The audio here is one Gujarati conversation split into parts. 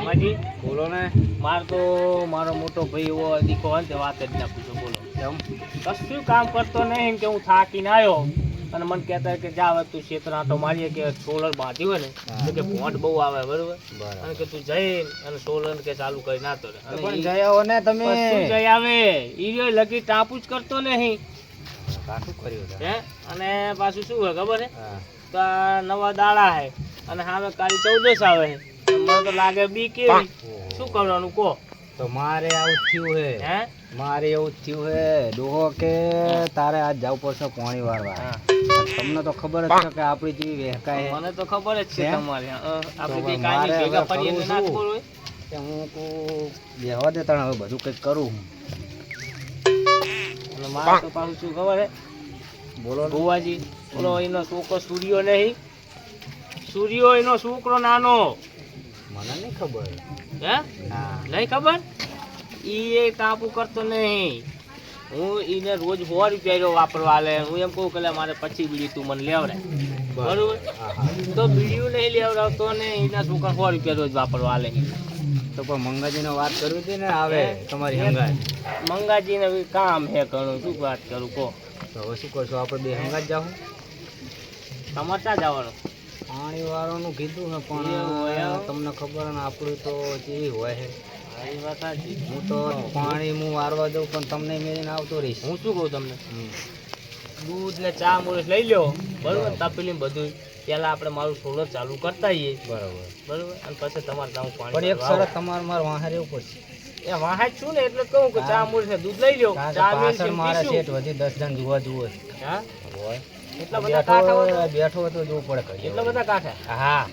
એમાંથી બોલો ને. મારો મોટો ભાઈ એવો દીકો હોય ને તે વાત જ ના પૂછો. બોલો કશું કામ કરતો નહીં કે હું થાકીને આવ્યો અને મને કહેતા કે જા હવે તું ક્ષેત્ર તો મારીએ કે સોલર બાંધ્યું હોય ને તો કે ભોંટ બહુ આવે બરોબર અને કે તું જઈ અને સોલર કે ચાલુ કરી નાખતો રહે. પણ જઈ આવો ને તમે. શું જઈ આવે ઈ લગી ટાપુ જ કરતો નહીં. કાઠું કર્યું હે અને પાછું શું હોય ખબર હે તો આ નવા દાડા હે અને સામે કાલી 14 આવે છે. મને તો લાગે બી કેવી શું કરવાનું કહો. તો મારે આવું થયું હે. મારે એવું થયું હે ડોહો કે તારે આજ જવું પડશે પાણી વાળવા. તમને તો ખબર જ છે કે આપણી જેવી વહેકાય. મને તો ખબર જ છે તમારે આપણે બે કાઈ ભેગા ફરીને ના બોલવું કે હું કો બેહવા દે તણ હવે બધું કંઈક કરું. અને મારે તો પાછું શું ખબર હે બોલો ભુવાજી ઓલો એનો છોકરો સૂર્યો નહીં સૂર્યો એનો છોકરો નાનો મને નહીં ખબર. હે ના નહીં ખબર ઈ એ ટાપુ કરતો નહીં. હું એને રોજ 100 રૂપિયા વાપરવા લે. હું એમ કહું કે મારે 25 બીડી તું મને લેવડાય બરોબર તો બીડીયું નહીં લેવડાવતો ને એના છોકરા 100 રૂપિયા રોજ વાપરવા લે. તો પણ મંગાજીને વાત કરવી હતી ને આવે તમારી હંગાત. મંગાજીને કામ હે ઘણું શું વાત કરું કહો. તો હવે શું કરશો આપણે બે હંગાત જાઉં. તમારે ક્યાં જવાનું પાણી વાળાનું કીધું ને પણ તમને ખબર ને આપણું તો જેવી હોય છે. એ વાત સાચી. હું તો પાણી હું વારવા દઉં પણ તમને મેળીને આવતો રહીશ. હું શું કહું તમને દૂધ ને ચા મોરસ લઈ લ્યો બરોબર તપેલી બધું પેલા આપણે મારું સોલર ચાલુ કરતા આવીએ બરોબર અને પછી તમારે ત્યાં પાણી પણ એક સરસ તમારે મારે વાહે રહેવું પડશે. એ વાહે છું ને એટલે કહું કે ચા મોરસ ને દૂધ લઈ લ્યો ચા મેળશે મારા સેટ વધી 10 જણ જોવા જુએ. હા હોય એટલા બધા કાંઠા હોય બેઠો હોય તો જોવું પડે કઈ. એટલા બધા કાંઠા હા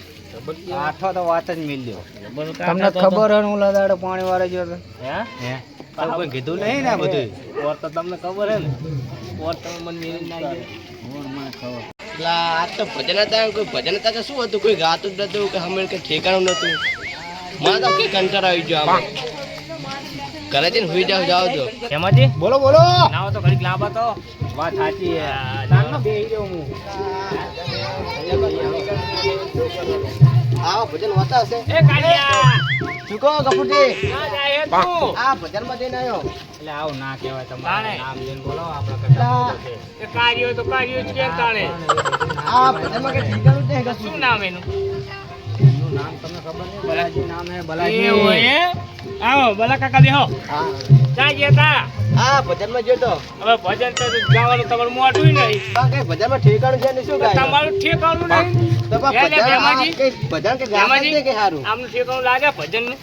આઠો તો વાત જ મિલ્યો. તમને ખબર હે ઓલા દાડે પાણી વાળે ગયો તો હે કોઈ કીધું નહીં ને બધું. ઓર તો તમને ખબર હે ને ઓર તમે મને મેળી ના ગયો મને ખબર. આ તો ભજન હતા કોઈ ભજન હતા કે શું હતું કોઈ ગાતું જ નતું કે હમણાં કઈ ઠેકાણું નતું. મને તો કઈ કંટાળો આવી ગયો આમાં ઘરે જઈને સુઈ જાવ તો. હેમાજી બોલો બોલો. નાવ તો ઘડીક લાંબા તો વાત સાચી હે. તારનો બેહી રહ્યો હું. આવો ભજન વાતા હશે. એ કાલિયા શું કહો ગફુરજી ના જાય હે તું આ ભજનમાં જઈને આવ્યો. એટલે આવું ના કહેવાય તમારે તાણે. નામ લઈને બોલો આપણે કેટલા મોટો છે. એ કાર્યો તો કાર્યો જ કેમ તાણે આ ભજનમાં કઈ ઠેકાણું જ નહીં કશું. શું નામ એનું એનું નામ તમને ખબર નહીં. બલાજી નામ હે બલાજી. એવું હે આવો ભલા કાકા બેહો હા જા ગયા આ ભજનમાં ગયો તો હવે ભજન તો જવાનું તમારું મોઢું નહીં પણ કઈ ભજનમાં ઠેકાણું છે ને શું કાંઈ? તમારું ઠેકાણું નહીં તો પણ એટલે ભજન આ ભેમાજી? કઈ ભજન કે ગાવા જ નહીં કે સારું. આમનું ઠેકાણું લાગે ભજન નું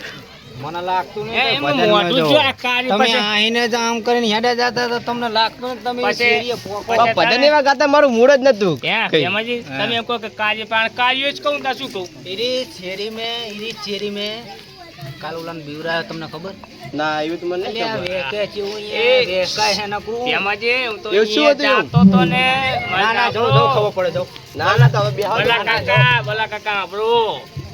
મને લાગતું એ નહીં. એમનું ભજનમાં મોઢું જો. જો આ કાર્ય તમે પછી આઈને જ આમ કરીને હેડે જતા તો તમને લાગતું ને તમે પછી- શેરીએ પોકો. પછી- પણ ભજન એવા ગાતા મારું મૂડ જ નતું. કઈ. હેમાજી તમે એમ કહો કે કાર્ય પણ કાર્ય જ કહું તા શું કહું ઈરી શેરી में કાલ ઓલાને બીવરાયો તમને ખબર? ના એવું તો મને નહીં અલ્યા ખબર. વેકે જેવું એ વેકાય હે નકરું. હેમાજી હું તો એવું શું અહીંયા હતું? જાતો તો ને ના ના જો જો ખબર પડે જો. ના ના તો હવે બેહો તો ભલા કાકા આપણો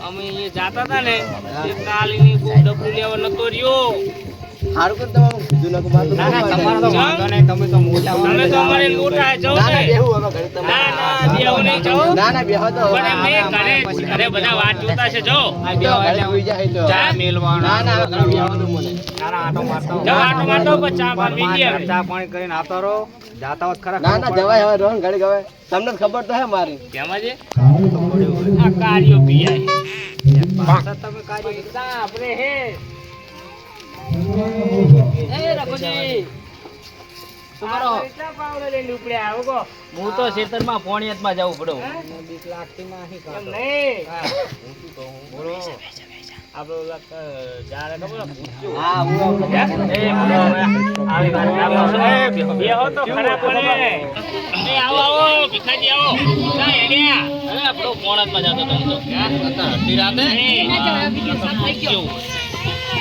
અમે અહીંયા જાતા હતા ને તે કાલની બહુ ડબલું લેવા નતો રહ્યો સારું કર તમારું કીધું નકર મારું ના ના તો તમારો તો વાંધો નહીં. તમે તો મોટા તમે તો અમારે મોટા જવું ના ના ને બેહું હવે ઘરે તમે. ના ના બેહું નહીં જવું ના ના બેહો તો હવે. પણ એમ નહીં ઘરે બધા વાત જોતા છે જો આ તો ઘરે સુઈ જાય તો. ચા મેલવાનો. ના ના હવે ઘરે બેહો તો મને. ના ના આટો મારતો જાઓ આટો મારતો પછી ચા પાણી પી લઈએ. ચા પાણી કરીને આવતા રહો. જાતા હોત ખરા ના ના જવાય હવે રોહન ઘડી હવે તમને તો ખબર તો હે મારી. હેમાજી આ કાર્યો પીયા પાછા તમે કાઢી આપણે હે એ રઘુજી શું કરો? કેટલા પાવડે લઈને ઉપડ્યા આવો કો હું તો ખેતરમાં પોણિયાતમાં જવું પડ્યું. બીક લાગતી નહીં એમ નહીં બોલો. આપણે ઓલા જ્યારે ખબર પૂછ્યું હા હું આપણે એ બોલો હવે આવી વાત આવો એ બેહો તો ખરા પડે એ આવો આવો ભીખાજી આવો જા હેડ્યા અરે આપણો પોણતમાં જતો તમ તો હતા અડધી રાતે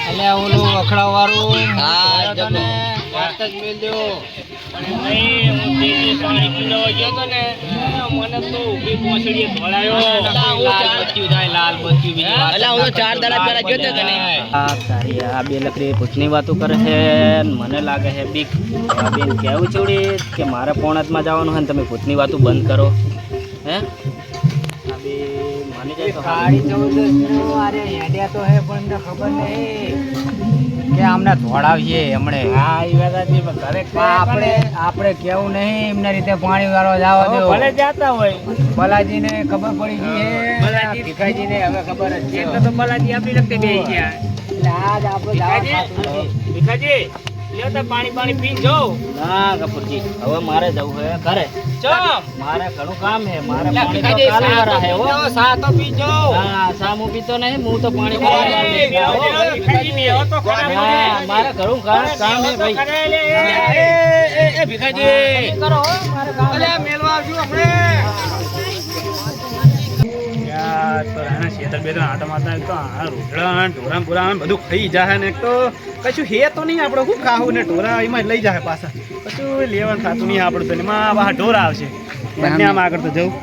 અલ્યા ઓલું અખડા વાળું હા, તને વાત જ મેલ દો. નહીં હું તેજી પાણી પીવા ગયો તો ને મને તો ઊભી પોસડીએ ધોળાયો લાલ બત્યું થાય, લાલ બત્યું બીજી વાત અલા હું તો 4 દાડા પહેલા ગયો તો કને. આ તારી આ બે લકડી ભૂતની વાતો કરે છે ને મને લાગે છે બીક આ બેન કેવું છોડી કે મારે પોણતમાં જવાનું હોય ને તમે ભૂતની વાતો બંધ કરો હે આ બે માની જાય કાળી ચૌદસનું અરે હેડ્યા તો હે પણ એમને ખબર નહીં કે આમને ધોળાવીએ હમણે. હા ઈ વાત સાચી, પણ ઘરે આપણે કેવું નહીં એમને રીતે પાણી વાળવા જવા દો. ભલે જાતા હોય બલાજીને ખબર પડી ગઈ હે, બલાજી. ભીખાજીને હવે ખબર જ છે. એટલે તો બલાજી આપી લગતે બેહી ગયા. એટલે આજ આપણે જવા ખાતું નથી. ભીખાજી લ્યો તો પાણી પી જો. ના કપૂરજી, હવે મારે જવું હે ઘરે. ચમ મારે ઘણું કામ હે. મારે લે, પાણી તો ભીખાજી, કાલે સા તો વાળા હે, હો. પીજો, સા તો પીજો. હા, સા હું પીતો નહીં, હું તો પાણી એ, વાળવા બેહો, બેહો, ભીખાજી, બેહો તો ખરા. હા, મારે ઘણું કામ હે ભાઈ. ખરા, લે, એ, ભીખાજી કરો હો, મારે કામ હે. અલ્યા, મેલવા આવજો આપણે. તો રાણા શેતર બેતર આટા મારતા તો આ રોટડા ઢોરા પુરા બધું ખાઈ જાય ને એક તો કશું હે તો નહીં આપણે શું ખાવું ને ઢોરા એમાં જ લઈ જાય પાછા કશું લેવાનું થતું નહીં આપણું તો ને એમાં બહાર ઢોરા આવશે બંને આમ આગળ તો જવું.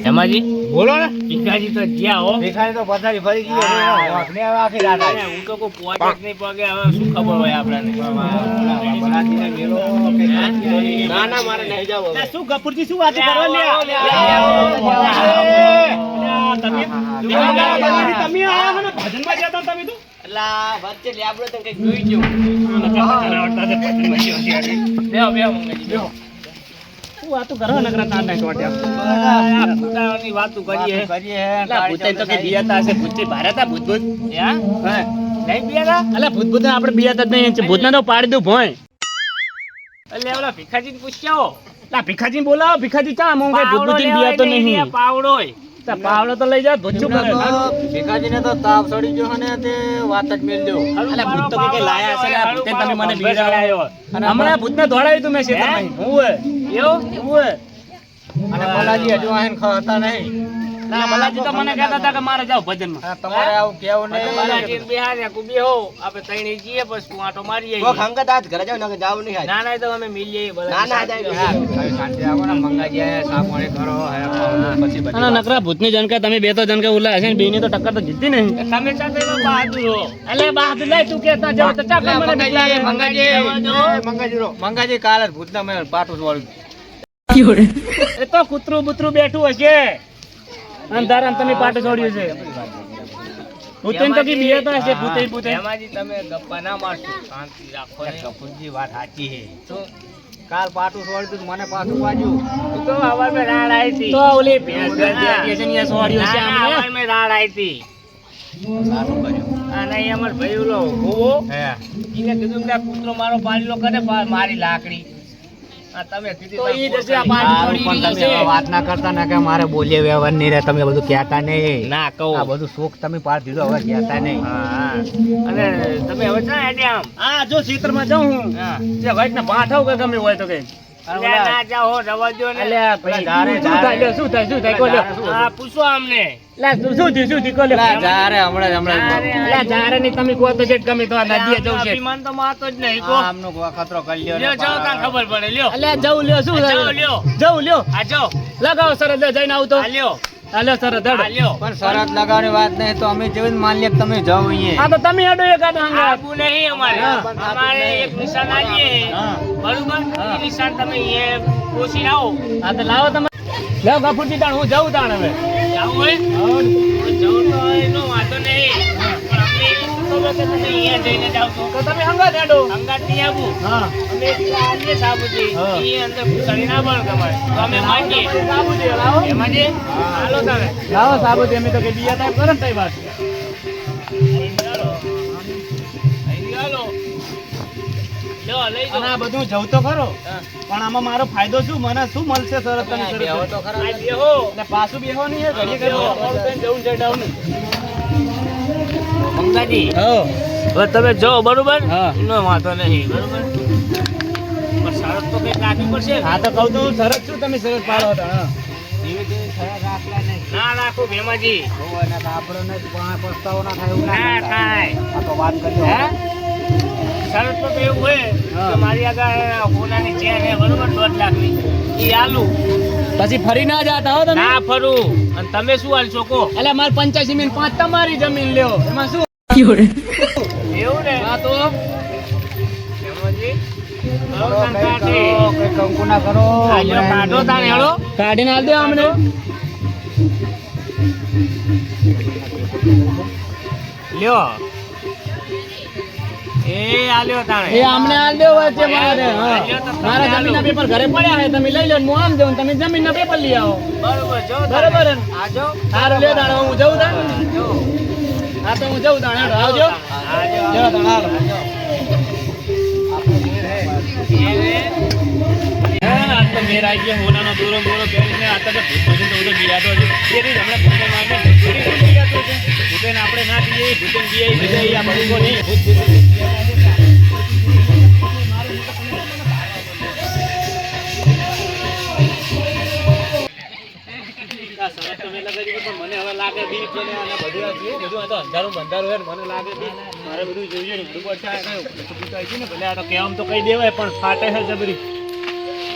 હેમાજી બોલો ને ભીખાજી તો જ્યાં હો. ભીખાજી તો પથારી ફરી ગઈ હા. હવે વાઘને હવે આખી રાત આવી. અલ્યા, હું તો કોઈ પહોંચે જ નહીં પગે, હવે શું ખબર હોય આપણને. બલાજીને મેલો કે ના ના મારે નહીં જાવ હવે. શું ગફુરજી શું વાત કરો તમે આયા ને ભજનમાં જતા તમે તો અલા વચ્ચે લેબડો તો કઈ જોઈ ગયો. બેહો, બેહો, મંગાજી, બેહો. શું વાતો કરો નકરા તાર નહીં ટોટ્યા આ ભૂતાઓની વાતું કરીએ. કરીએ હે. અલા ભૂતે તો કે બિયાતા હશે ભૂતથી ભારે હતા ભૂત ભૂત યા? હે નહીં પીયા તા? અલા ભૂત ભૂત આપણે બિયાતા જ નહીં ભૂતને તો પાડી દઉં ભોય. અલ્યા, ઓલા ભીખાજીને પૂછ્યો. લા ભીખાજી બોલાવો ભીખાજી ચા હું કઈ ભૂત ભૂત બિયાતો નહીં. પાવડોય. તા પાવડો તો લઈ જાય ભૂત શું કરે ભીખાજીને તો તાવ ચડી ગયો ને તે વાત જ મેલ દો. અલા ભૂત તો કે લાયા છે ને ભૂતે તમે મને બિરાડાયો. અને હમણાં ભૂતને દોડાવ્યું તું મેં શેતરમાં. એવું? ઓએ અને બલાજી હજુ આહીન હતા નહીં. ના બલાજી તો મને કહેતા હતા કે મારે જાવ ભજનમાં. અને તમારે આવું કેવું બલાજીને નહીં. બેહાડ્યા, કુ બેહો. આપણે ત્રણેય જઈએ, પછી તું આંટો મારી તો આવીએ. ખંગત આજ ઘરે જાવ ને જાવ નહીં આજ. ના, ના, એ તો અમે મિલીએ બલાજી ના, ના, સાથે. જાય. હા, શાંતિ રાખો ને, મંગાજી આયા, સા પાણી કરો, હે ખાવાનું, પછી બધી અને વાત. નકરા ભૂતની જનકા તમે બે તો જનકા ઉલા હશે ને બેની તો ટક્કર તો જીતી નહીં. તમે સાથે તો બહાદુર હો. અલે બહાદુર લઈ તું કેતા જાવ તો ચા લે, મને બીક લાગે. મંગાજી કાલે જ ભૂતના મેં પાટું જ વાળ્યું. એ તો કૂતરું બુતરું બેઠું હશે અંધારા તમે પાટે છોડ્યું છે. ભૂતે તો કે બિયાતા હશે ભૂતે ભૂતે. હેમાજી, તમે ગપ્પા ના મારશો, શાંતિ રાખો ને. કપૂરજી વાત સાચી છે. શું? કાલ પાટું છોડ્યું તું, મને પાછું વાજ્યું. તું તો હવારમાં રાડ આવી હતી. તો ઓલી ભેંસ બેઠી છે ને અહીંયા છોડ્યું છે ના, ના, આમને. હવારમાં રાડ આવી હતી. સારું કર્યું. આ નહીં, અમાર ભાઈ ઓલો ભૂવો, હે એને કીધું કે આ કૂતરો મારો પાડેલો કરે મારી લાકડી. આ તમે કીધું તો ઈ તો જશે આ પાણી સારું, છોડી પણ દીધું તમે છે. વાત ના કરતા ને કે મારે બોલીએ વ્યવહાર નહીં રહે, તમે બધું કહેતા નહીં. ના કહું. આ બધું શોખ તમે પાડ દીધો, હવે કહેતા નહીં. હા, અને તમે હવે ચા હેડે આમ? આ જો ક્ષેત્રમાં જાઉં હું હા. તે વાઈટના ભાઠાવ કે ગમે હોય તો કઈ. અલ્યા, ના જાઓ, રવા દ્યો ને. અલ્યા ભાઈ શું થાય લ્યો, શું થાય કહો લ્યો. હા, પૂછો અમને. લા શું થયું કહો લ્યો. લા, જારે હમણાં અલ્યા જારે ની તમે કહો તો છે જ ગમે તો આ નદીએ જવું છે. અભિમાન તો મારતો જ નહીં, કહો. આમનો ખતરો કરી લ્યો ને લ્યો, જાઓ, ત્યાં ખબર પડે, લ્યો. અલ્યા જવું લ્યો શું જાઓ, થાય? લ્યો. જવું લ્યો આ જાઓ. લગાવો સરસ જઈને આવતો. આ લ્યો. હાલ્યો સરસ આ લ્યો. પણ શરત લગાવવાની વાત નહીં તો અમે જેવું માન લે કે તમે જાઓ અહીંયા. આ તો તમે હેડો એક આદો હંગાત. આબુ નહીં અમારે. હા. અમારે એક નિશાન આલીએ. હા. બરોબર? એ નિશાન તમે એ પૂછી આવો. હા તો લાવો તમે. લાવ ગફુરજી તાણ હું જાઉં તાણ હવે. જાવું હોય? તો જવું તો એનો વાંધો નહીં. પણ અમને એવું ખબર કે તમે અહીંયા જઈને જાઓ છો. તો તમે હંગાત હેડો. અંગાત નહીં આવું. હા અમે ત્યાં આલીએ સાબુજી. હા. એ અંદર ઘૂસાડી ના બળ તમારે. તો અમે માંગીએ. સાબુજી લાવો. એમાં જે હાલો તમે. લાવો સાબુજી અમે તો કે બીયા ટાઈપ કરે ને તઈ વાત. અહીં હાલો. અહીં હાલો. લ્યો, લઈ અને આ જાઓ. બધું જવું તો ખરો હા. પણ આમાં મારો ફાયદો શું મને શું મળશે સરસ તને સરસ બેહો તો ખરા. આ બેહો. એટલે પાછું બેહો નહીં એ ઘડીએ ઘડીએ મોડું થઈને જવું છે ડાઉન. મંગાજી, હા હવે તમે જાઓ, બરોબર? હા. એનો વાંધો નહીં, બરોબર? પણ શરત તો કંઈક રાખવી પડશે ને? હા તો કહું તો હું સરસ છું તમે સરસ પાડો હતા. હા ધીરે ધીરે શરત રાખલા નહીં. ના રાખો ભેમાજી. હોવે ને તો આપણને જ પસ્તાવો ના થાય એવું ના ના થાય. થાય. આ તો વાત કરી હે? શરત તો એવું હોય હા. કે મારી આગળ હોનાની ચેન હે, બરોબર? 1.5 લાખની. ઈ આલું. પછી ફરી ના જાતા હો તમે. ના ફરું. અને તમે શું હાલશો કહો? એટલે મારે 85 મિનિટ 5 તમારી જમીન લ્યો એમાં શું. એવું ને? હા તો ભેમાજી, કરો કરો, તાન કંઈ કાઢી. કરો, કંઈ કંકુ ના કરો. આ લ્યો, કાઢો તાન હેળો. કાઢીને આલ દે અમને. લ્યો એ આલ્યો તાણે એ અમને આલ દેવો છે મારે હા. આલ્યો તો તમે મારા આલો. જમીનના પેપર ઘરે પડ્યા છે તમે લઈ લો ને હું આમ જાઉં તમે જમીનના પેપર લઈ આવો બરોબર જો બરોબર ને? આજો હારું લે તાણે હું જઉં તાણે જો હા તો હું જઉં તાણે હેડો આવજો આજો જો તાણે હાલો આ તો મેર આવી ગયા હોનાનો દોરો બોરો પહેરીને આ તો ભૂતોજી તો ઉધર ગિયાતો છે એરી હમણાં ભૂતે મારને એરી ભૂત ગિયાતો છે ભૂતેને આપણે ના દીએ ભૂતેને દીએ બીજા આ બધું નહીં ભૂત મને હવે લાગે બી કે આને બધું આ છે બધું આ તો અંધારું બંધારું હે મને લાગે બી મારે બધું જોઈએ ને બધું છે ને ભલે આ તો કેમ તો કહી દેવાય પણ ફાટે છે જબરી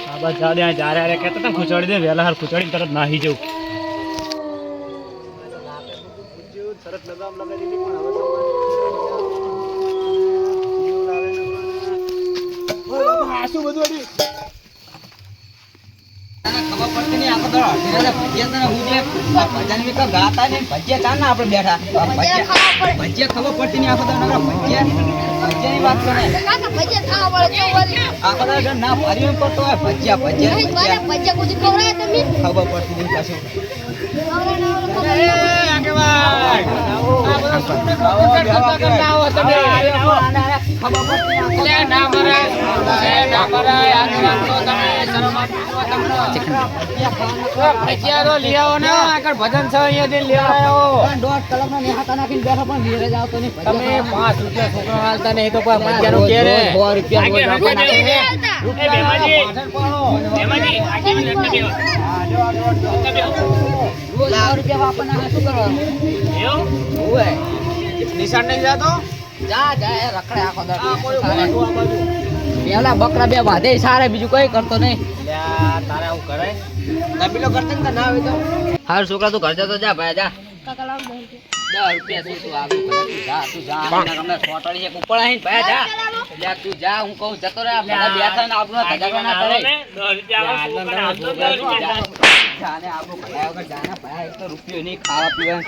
આ બસ જા દે આ જા રે કહેતા તા ખુચાડી દે વેલા હાર ખુચાડીને તરત નાહી જવું સરસ લગામ લગાવી દીધી પણ હવે તો હાસુ બધું અડી ખબર પડતી નહીં આખો દાડો અઢી રાતે ભજીયા તને હું જે આ ભજન મી કા ગાતા ને ભજીયા ચાલ ના આપણે બેઠા ભજીયા ખબર પડતી નહીં આખો દાડો નકરા ભજીયાની વાત કરે આખો દાડો ના ફરી પડતો હોય ભજીયા ભજીયા ખબર પડતી નહીં પાછું નિશાન નહીં જાતો રખડે આખો દાડો પેલા બકરા બે વાધે સારે બીજું કઈ કરતો નહીં તારે આવું કરાય તબીલો કરતો ને ના હોય તો હાર છોકરા તું ઘર જતો જા ભાઈ જા 10 રૂપિયા તું આગળ તું જા હમણાં સોટડી એક ઉપર આવીને ભાઈ જા લે તું જા હું કહું જતો રે બધા બેઠા ને આપણો ધજાગા ના કરે જાને આપણો ભયા વગર જાના ભાઈ એક તો રૂપિયો નહીં ખાવા પીવા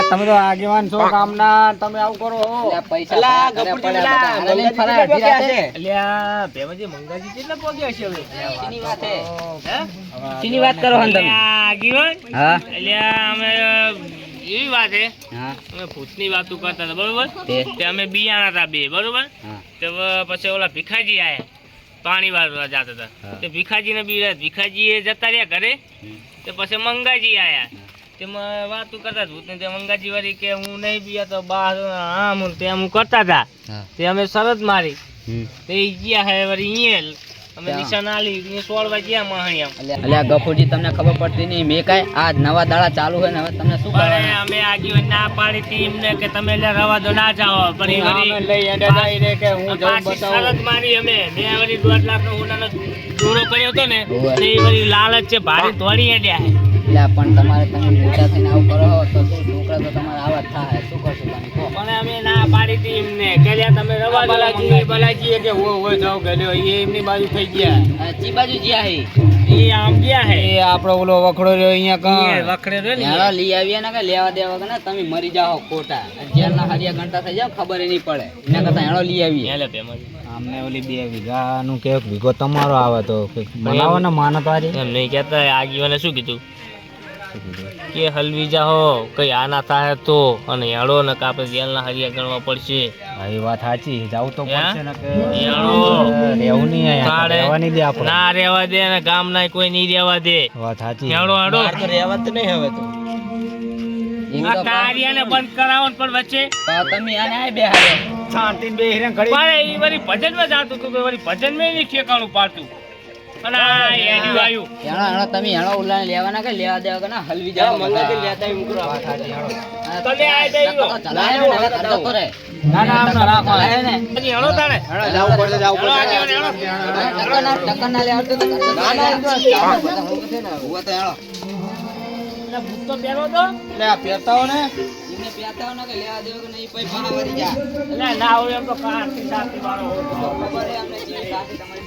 તમે તો આગેવાન છો ગામના તમે આવું કરો પૈસા ભેમાજી મંગાજી કેટલા પગ્યા છે હવે શીની વાત કરો હન તમે આગેવાન હા એટલે અમે એવી વાત છે હા અમે ભૂતની વાતો કરતા હતા બરોબર તે તે અમે બિયાણા હતા બે બરોબર હા તે પછી ઓલા ભીખાજી આયા પાણી વાળવા જતા હતા તે ભીખાજીને બી ભીખાજી જતા રહ્યા ઘરે તે પછી મંગાજી આયા તેમાં વાતો કરતા ભૂતને તે મંગાજી વાળી કે હું નહીં બિયા તો બહાર આમ તેમ હું કરતા હતા તે અમે શરત મારી તે ઈ ગયા હે વળી અહીંયા અમે નિશાન આલી ને સોળવા ગયા મહાણિયા અલ્યા ગફુરજી તમને ખબર પડતી નહીં મેં કાંઈ આ નવા દાડા ચાલુ હોય ને હવે તમને શું પણ કરવાનું અમે આગેવાન ના પાડી હતી એમને કે તમે લે રવા દો ના જાઓ પણ ઈ વળી લઈ એડે જાય રે કે હું જઉં પાછી બતાવું શરત મારી અમે મેં વળી 2 લાખ નો હોનાનો દોરો કર્યો હતો ને ઓવે. તે ઈ વળી લાલચ છે ભારે દોડી અડ્યા હે એટલે પણ તમારે તમે મોટા થઈને આવું કરો તો શું છોકરા તો તમારે આવા જ થાય શું કરશો તમે કહો પણ અમે ના પાડી હતી એમને કે લ્યા તમે રવા દો બલાજી કે હું જાઉં ગયો એ એમની બાજુ થઈ ગયા અને ચી બાજુ જ્યાં હે ઈ આમ ગયા હે એ આપણો ઓલો વખડો રહ્યો અહીંયા ઈ કાં વખડે રે ને હેળો લઈ આવીએ ને કે લેવા દેવા કે ને તમે મરી જાઓ ખોટા જેલના હરિયા ઘંટા થઈ જાવ ખબર નહીં પડે એના કરતા હેળો લઈ આવીએ હેલે ભેમાજી અમને ઓલી 2 વીઘાનું કે વીઘો તમારો આવે તો બનાવો ને માનત વાળી એમ નહીં કહેતા આગેવાને શું કીધું કે હલવી જાઓ કઈ આ ના થાય તો અને હેળો ને કે આપણે જેલના હરિયા ગણવા પડશે એ વાત સાચી જાવ તો પડશે ને કે હેળો રહેવું નહીં અહીંયા તાળે રહેવા નહીં દે આપણે ના રેવા દે ને ગામ ના કોઈ નહીં રેવા દે વાત સાચી હેળો હેડો રહેવા તો નહીં હવે તો આ કાર્યાને બંધ કરાવો ને પણ વચ્ચે તમે આને આ બે હારે શાંતિને બે હિરણ ઘડી પણ ઈ વળી ભજનમાં જાતું હતું કે વળી ભજનમાં નહીં ઠેકાણું પાડતું અને આ એડ્યું આયું હેણો હેણો તમે હેણો ઉલાને લેવાના કે લેવા દેવા કે ના હલવી જાવ મંગાજી લેતા આવ્યું કરો. વાત સાચી હેણો તમે આ દઈયો. ના ના આમને રાખો હજી હેળો તાણે જાવું પડશે જાવું હેળો પડશે આગેવાન હેળો. ટક્કર ના લેવા તો ના ના હુવા તો હેણો એટલે ભૂત તો પહેરો તો એટલે આ પહેરતાઓ ને એમને પ્યાતા હો ને કે લેવા દેવા કે નહીં પછી પાણા વળી જા એટલે ના હોય એમ તો કાંતિ સાથી વાળો હોય તો. ખબર હે અમને જે સાથી તમારી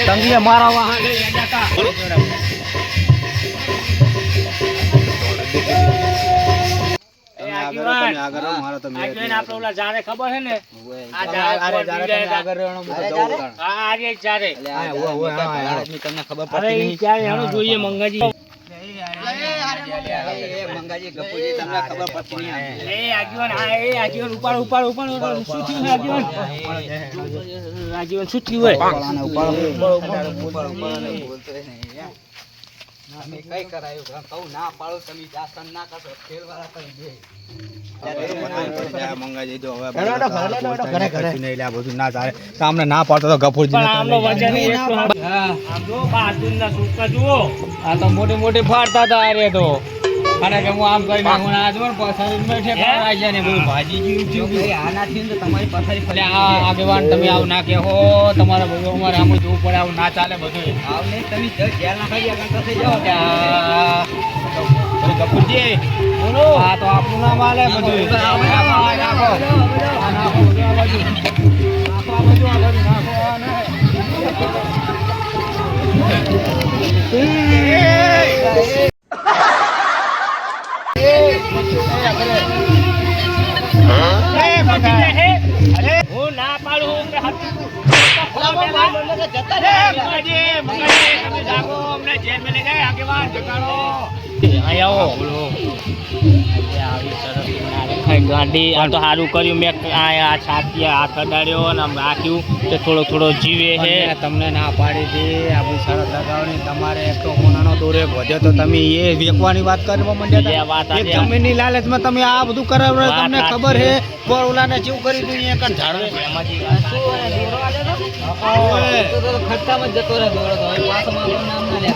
તંગીએ મારા વાહન આપણે ઓલા જારે ખબર છે ને આ જારે તમને ખબર અરે પડતી ઈ નહીં. ચારે હેણો જોઈએ મંગાજી મંગાજી ગપુજી તમને ખબર પડતી નહીં. એ આજીવન ઉપાડ શું થયું છે આજીવન શું થયું હોય અમે કઈ કરાયું કહું ના પાડો તમે જાસન ના કરશો ખેલવાળા કરી દે. સામને ના પાડતો તો ગફુરજી પણ આમનો વજન આમ જો બહાદુરના સૂકા જુઓ આ તો મોટી મોટી ફાડતા હતા અરે તો અને કે હું આમ કરી નાખું આ જો પથારી મેં ઠેકાણા આવી જાય ને બધું ભાજી જેવું થયું. આનાથી તો તમારી પથારી ફરી આગેવાન તમે આવું ના કહો તમારા બધું અમારે આમ જોવું પડે આવું ના ચાલે બધું આવ નહીં તમે ઘેર નાખાઈ ગયા કરતા થઈ જાઓ કે ગફુરજી બોલો આ તો આપણું નામ આલે બધું નાખો નાખો બધું આ બાજુ હું ના પાડું ગાંડી આ તો સારું કર્યું મેં આ છાતી હાથ અડાડ્યો ને આમ રાખ્યું તો થોડો જીવે છે તમને ના પાડી હતી આપણી શરત લગાવવાની તમારે એક તો હોનાનો દોરે વધ્યો તો તમે એ વેકવાની વાત કરવા એ માંડ્યા વાત હતા. આજે એક જમીનની લાલચમાં તમે આ બધું કરાવો વાત તમને સાચી. ખબર છે પર ઓલાને જેવું કરી દઉં એક જ ઝાડવે ખર્ચામાં જતો રહે દોરો તો હવે પાછો મારું નામ ના લે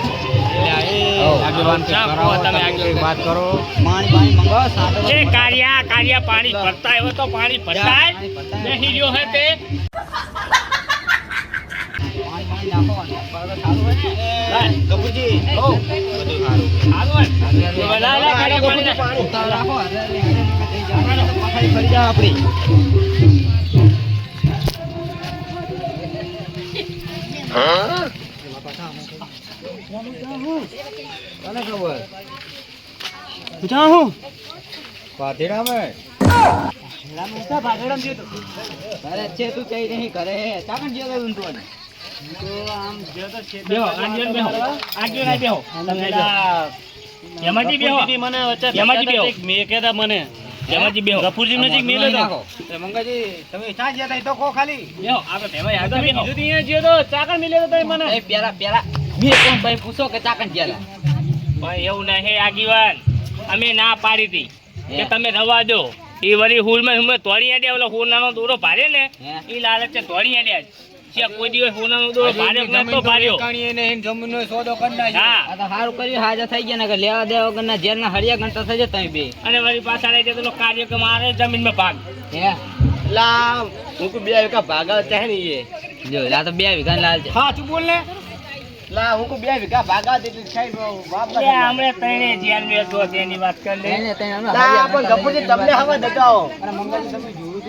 આગેવાન કે ચા કરાવો તમે તમે આગળ વાત કરો પાણી મંગાવો સાદો એ કાર્યા પાણી ભરતા હોય તો પાણી ભરતા નહીં રહ્યો હે તે પાણી નાખો સારું હોય ને ગફુરજી સારું હોય. લા, કાર્યા પાણી નાખ. ઉતાર રાખો પથારી ફરી જાવ આપણી કોને ખબર પાધેડામાં અરે છે તું કઈ નહીં કરે ચાકણ જેવો ગયું તું બેહો, આગળ બેહો. આગળ ના બેહો. તમે લા, યમાજી બેહો. યમાજી બેહો. યમાજી બેહો. નાખો મંગાજી તમે ક્યાં ગયા તા એ તો કહો ખાલી બેહો. આગળ બેહો. એ પેલા બે કોણ ભાઈ પૂછો કે ચાકણ જેલા ભાઈ એવું નહીં આગેવાન અમે ના પાડી હતી કે તમે રવા દો એ વળી હુલમાં તોડી આડ્યા ઓલો હોનાનો દોરો ભારે ને એ લાલચ તોડી આડ્યા છે કોઈ દિવસ હોનાનો દોરો ભાર્યો કે નતો ભાર્યો જમીનનો સોદો કરી નાખ્યો હા. આ તો સારું કર્યું હાજર થઈ ગયા ને કે લેવા દેવા વગરના જેલના હરિયા ઘંટા થઈ જતા બે અને વળી પાછા રહી જાય તો કાર્ય કે મારે જમીનમાં ભાગ હે લા હું કોઈ 2 વીઘા ભાગા ચાહે નહીં એ જો આ તો 2 વીઘા લાલ છે હા તું બોલ ને લા હું કોઈ 2 વીઘા ભાગા એટલે સાહેબ બાપ હમણે તઈને જેલ વેચો તેની વાત કરી લે એને તઈ અમે લા હરિયા પણ ઘંટા ગફુરજી તમને હવે દગાવો અને મંગાજી તમે જોયું તો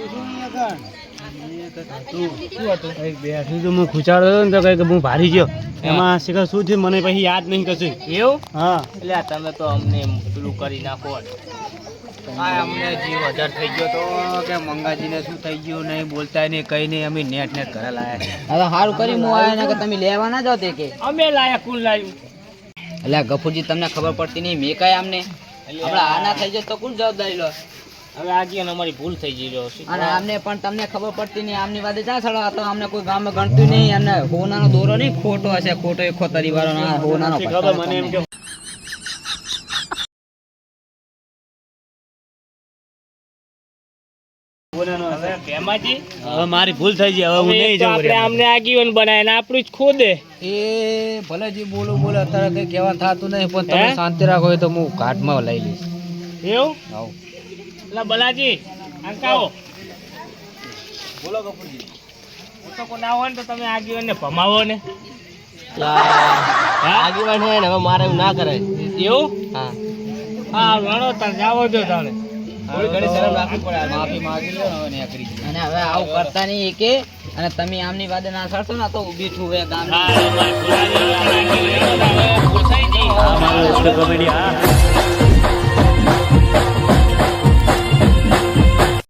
શું હું ખુચાડો હતો ને તો કઈ હું ભારી ગયો એમાં શીખર શું થયું મને પછી યાદ નહીં કશું એવું હા એટલે આ તમે તો અમને પેલું કરી નાખો આ અમને જીવ હજાર થઈ ગયો તો કે મંગાજીને શું થઈ ગયું નહીં બોલતા નહીં કઈ નહીં અમે નેટ ઘરે લાયા હવે સારું કરી હું આયા ને કે તમે લેવા ના જાવ તે કે અમે લાયા કુલ લાવ્યું એટલે ગફુરજી તમને ખબર પડતી નહીં મેં કઈ આમને હમણાં આ ના થઈ જાય તો કોણ જવાબદારી લો હવે આજે અમારી ભૂલ થઈ ગઈ રહ્યો છે અને આમને પણ તમને ખબર પડતી નહીં આમની વાતે જ્યાં છડો તો અમને કોઈ ગામે ગણતું નહીં અને હોનાનો દોરો નહીં ખોટો હશે ખોટો એક ખોતરી વાળો ના હોનાનો ખબર મને એમ કે હવે ભેમાજી હવે મારી ભૂલ થઈ ગઈ હવે હું નહીં જાઉં આપણે આમને આગીવન બનાવીને આપણું જ ખોદે એ ભલે જે બોલો અત્યારે કઈ કહેવાનું થતું નહીં પણ તમે હે? શાંતિ રાખો તો હું ઘાટમાં લઈ લઈશ એવું આવો એટલે બલાજી અંકાવો બોલો ગફુરજી હું તો કોઈ ના હોય ને તો તમે આગીવન ને ભમાવો ને આગેવાન હે ને હવે મારે એવું ના કરાય એવું હા હા રણો તાર જાવો દો તારે થોડી ઘણી શરમ રાખવી પડે આ માફી માંગી લો હવે નીકળી જાઓ. અને હવે આવું કરતા નહીં એકે અને તમે આમની વાદે ના સરશો ને તો ઊભી છું હવે ગામની હા, મારો કોમેડી હા